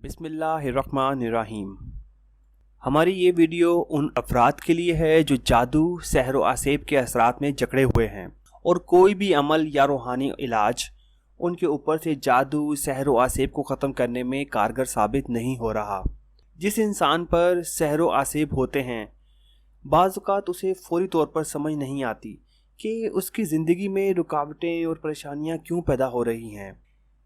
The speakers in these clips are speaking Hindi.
बिस्मिल्लाहिर्रहमानिर्रहीम। हमारी ये वीडियो उन अफराद के लिए है जो जादू, सहर व आसेब के असरात में जकड़े हुए हैं और कोई भी अमल या रूहानी इलाज उनके ऊपर से जादू, सहर व आसेब को ख़त्म करने में कारगर साबित नहीं हो रहा। जिस इंसान पर सहर व आसेब होते हैं, बाज़ औक़ात उसे फ़ौरी तौर पर समझ नहीं आती कि उसकी ज़िंदगी में रुकावटें और परेशानियां क्यों पैदा हो रही हैं।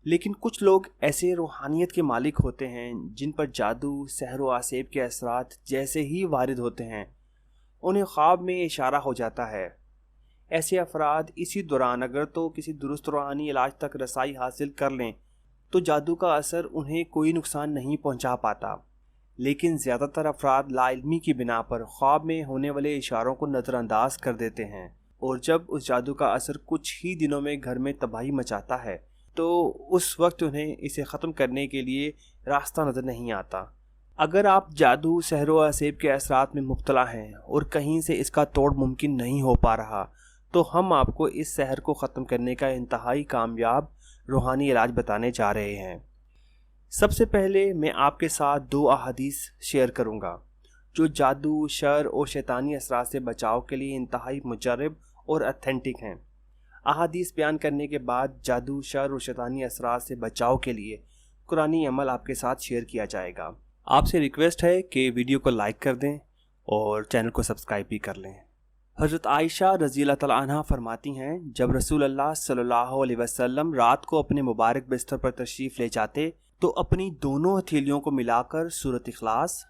लेकिन कुछ लोग ऐसे रूहानियत के मालिक होते हैं जिन पर जादू, सहर व आसेब के असरात जैसे ही वारिद होते हैं, उन्हें ख्वाब में इशारा हो जाता है। ऐसे अफराद इसी दौरान अगर तो किसी दुरुस्त रूहानी इलाज तक रसाई हासिल कर लें तो जादू का असर उन्हें कोई नुकसान नहीं पहुंचा पाता। लेकिन ज़्यादातर अफराद लाइल्मी की बिना पर ख्वाब में होने वाले इशारों को नज़रअंदाज कर देते हैं और जब उस जादू का असर कुछ ही दिनों में घर में तबाही मचाता है तो उस वक्त उन्हें इसे ख़त्म करने के लिए रास्ता नज़र नहीं आता। अगर आप जादू, सहर व आसेब के असरात में मुब्तला हैं और कहीं से इसका तोड़ मुमकिन नहीं हो पा रहा, तो हम आपको इस सहर को ख़त्म करने का इंतहाई कामयाब रूहानी इलाज बताने जा रहे हैं। सबसे पहले मैं आपके साथ 2 अहादीस शेयर करूँगा जो जादू, शर और शैतानी असरात से बचाव के लिए इंतहाई मुजर्रब और अथेंटिक हैं। अहादीस बयान करने के बाद जादू, शर और शैतानी असरात से बचाव के लिए कुरानी अमल आपके साथ शेयर किया जाएगा। आपसे रिक्वेस्ट है कि वीडियो को लाइक कर दें और चैनल को सब्सक्राइब भी कर लें। हज़रत आयशा रज़ी अल्लाह तआला अन्हा फरमाती हैं, जब रसूल अल्लाह सल्लल्लाहु अलैहि वसल्लम रात को अपने मुबारक बिस्तर पर तशरीफ़ ले जाते तो अपनी दोनों हथेलियों को मिलाकर सूरत इखलास,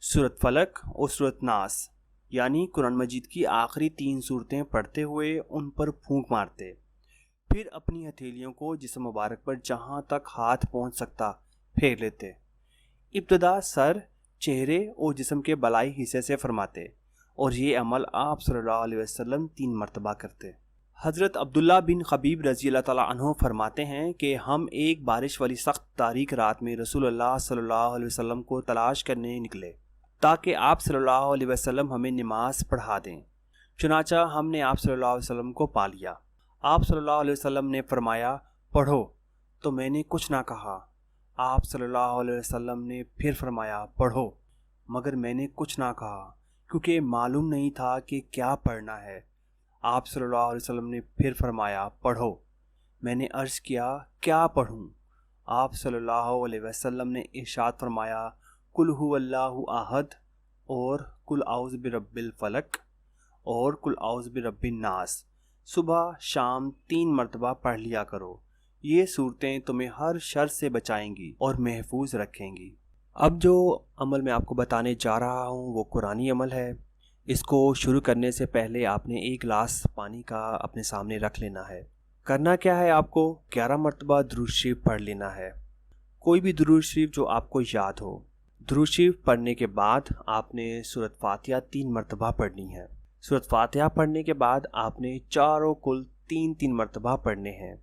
सूरत फलक और सूरत नास यानी कुरान मजीद की आखिरी 3 सूरतें पढ़ते हुए उन पर फूंक मारते। फिर अपनी हथेलियों को जिस्म मुबारक पर जहाँ तक हाथ पहुँच सकता फेर लेते। इब्तदा सर, चेहरे और जिस्म के बलाई हिस्से से फरमाते और ये अमल आप सल्लल्लाहु अलैहि वसल्लम 3 मरतबा करते। हज़रत अब्दुल्ला बिन खबीब रज़ी अल्लाह तआला अन्हु फरमाते हैं कि हम एक बारिश वाली सख्त तारीक रात में रसूल अल्लाह सल्लल्लाहु अलैहि वसल्लम को तलाश करने निकले ताकि आप सल्लल्लाहु अलैहि वसल्लम हमें नमाज पढ़ा दें। चुनाचा हमने आप सल्लल्लाहु अलैहि वसल्लम को पा लिया। आप सल्लल्लाहु अलैहि वसल्लम ने फरमाया, पढ़ो, तो मैंने कुछ ना कहा। आप सल्लल्लाहु अलैहि वसल्लम ने फिर फरमाया, पढ़ो, मगर मैंने कुछ ना कहा क्योंकि मालूम नहीं था कि क्या पढ़ना है। आप सल्लल्लाहु अलैहि वसल्लम ने फिर फरमाया, पढ़ो। मैंने अर्ज़ किया, क्या पढ़ूँ? आप सल्लल्लाहु अलैहि वसल्लम ने इरशाद फरमाया, कुल हुवल्लाहु अहद और कुल औज़ु बिरब्बिल फलक और कुल औज़ु बिरब्बिन नास सुबह शाम 3 मरतबा पढ़ लिया करो। ये सूरतें तुम्हें हर शर से बचाएंगी और महफूज रखेंगी। अब जो अमल मैं आपको बताने जा रहा हूँ वो कुरानी अमल है। इसको शुरू करने से पहले आपने 1 गिलास पानी का अपने सामने रख लेना है। करना क्या है, आपको 11 मरतबा दुरूद शरीफ पढ़ लेना है, कोई भी दुरूद शरीफ जो आपको याद हो। दुरूद शरीफ पढ़ने के बाद आपने सूरत फातिहा 3 मरतबा पढ़नी है। सूरत फातिहा पढ़ने के बाद आपने चारों कुल 3-3 मरतबा पढ़ने हैं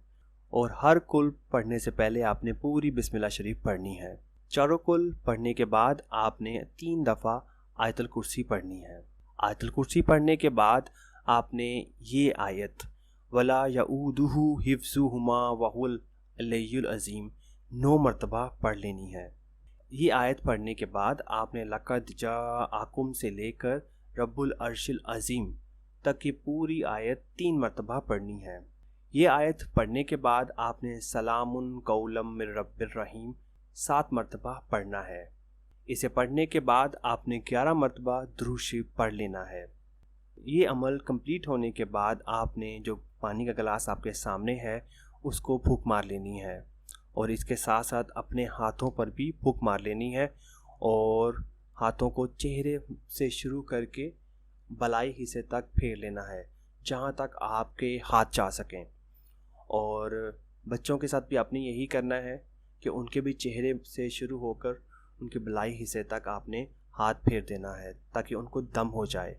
और हर कुल पढ़ने से पहले आपने पूरी बिस्मिल्लाह शरीफ पढ़नी है। चारों कुल पढ़ने के बाद आपने 3 दफ़ा आयतुल कुर्सी पढ़नी है। आयतुल कुर्सी पढ़ने के बाद आपने ये आयत वला यऊदुहु हिफ्ज़ुहुमा वहुल अलियुल अज़ीम 9 मरतबा पढ़ लेनी है। ये आयत पढ़ने के बाद आपने लक़द जाअकुम से लेकर रब्बुल अर्शिल अज़ीम तक की पूरी आयत 3 मरतबा पढ़नी है। ये आयत पढ़ने के बाद आपने सलामुन कौलम मिर रब्बिर रहीम 7 मरतबा पढ़ना है। इसे पढ़ने के बाद आपने 11 मरतबा दुरूद शरीफ पढ़ लेना है। ये अमल कंप्लीट होने के बाद आपने जो पानी का गिलास आपके सामने है उसको फूंक मार लेनी है और इसके साथ साथ अपने हाथों पर भी फूंक मार लेनी है और हाथों को चेहरे से शुरू करके बलाई हिस्से तक फेर लेना है जहाँ तक आपके हाथ जा सकें। और बच्चों के साथ भी आपने यही करना है कि उनके भी चेहरे से शुरू होकर उनके बलाई हिस्से तक आपने हाथ फेर देना है ताकि उनको दम हो जाए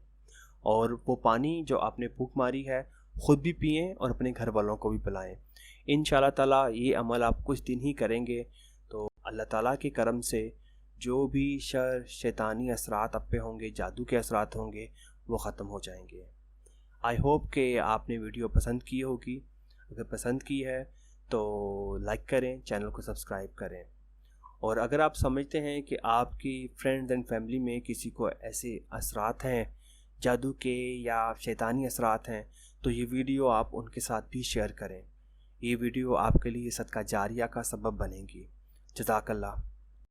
और वो पानी जो आपने फूंक मारी है ख़ुद भी पिएं और अपने घर वालों को भी पिलाएं। इंशाअल्लाह ताला ये अमल आप कुछ दिन ही करेंगे तो अल्लाह ताला के करम से जो भी शर, शैतानी असरात आप पे होंगे, जादू के असरात होंगे, वो ख़त्म हो जाएंगे। आई होप कि आपने वीडियो पसंद की होगी। अगर पसंद की है तो लाइक करें, चैनल को सब्सक्राइब करें और अगर आप समझते हैं कि आपकी फ्रेंड्स एंड फैमिली में किसी को ऐसे असरात हैं, जादू के या शैतानी असरात हैं, तो ये वीडियो आप उनके साथ भी शेयर करें। ये वीडियो आपके लिए सदका जारिया का सबब बनेगी। जज़ाकल्लाह।